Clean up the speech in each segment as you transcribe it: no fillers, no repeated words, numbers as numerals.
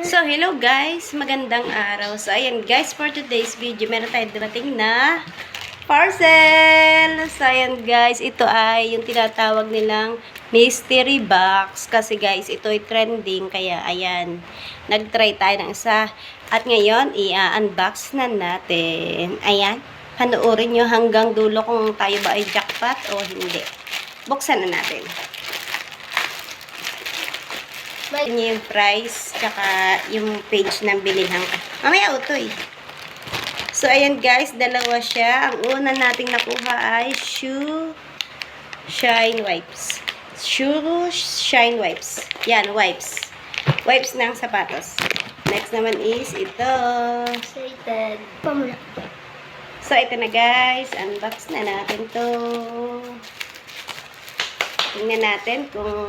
So, hello guys! Magandang araw. So, ayan guys, for today's video, meron tayong dumating na parcel! So, ayan guys, ito ay yung tinatawag nilang mystery box. Kasi guys, ito ay trending. Kaya, ayan, nag-try tayo ng isa. At ngayon, i-unbox na natin. Ayan, panoorin nyo hanggang dulo kung tayo ba ay jackpot o hindi. Buksan na natin. Niya yung price, tsaka yung page ng bilihang. Mamaya utoy. So, ayan guys, dalawa siya. Ang una nating nakuha ay Shoe Shine Wipes. Shoe Shine Wipes. Yan, wipes. Wipes ng sapatos. Next naman is ito. Excited. So, ito na guys. Unbox na natin to. Tingnan natin kung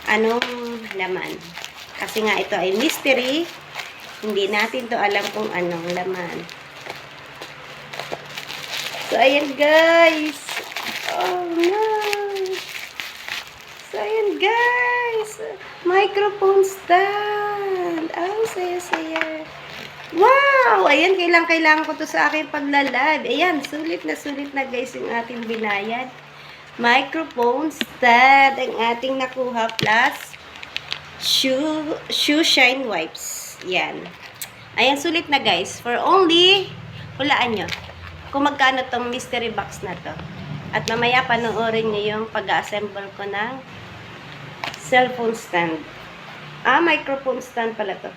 anong laman. Kasi nga ito ay mystery. Hindi natin to alam kung anong laman. So, ayan guys. Oh no. So, ayan guys. Microphone stand. Oh, saya-saya. Wow! Ayan, kailangan ko to sa aking paglalad. Ayan, sulit na guys yung ating binayad. Microphone stand ang ating nakuha plus shoe shine wipes. Yan. Ayan, sulit na guys. For only, hulaan nyo kung magkano tong mystery box na to. At mamaya panoorin nyo yung pag-assemble ko ng cellphone stand. Microphone stand pala to.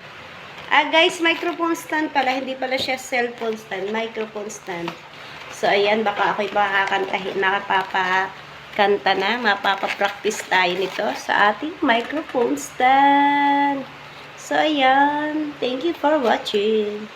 Guys, microphone stand pala. Hindi pala siya cellphone stand. Microphone stand. So, ayan, baka ako'y makapapakanta na, mapapapractice tayo nito sa ating microphone stand. So, ayan. Thank you for watching.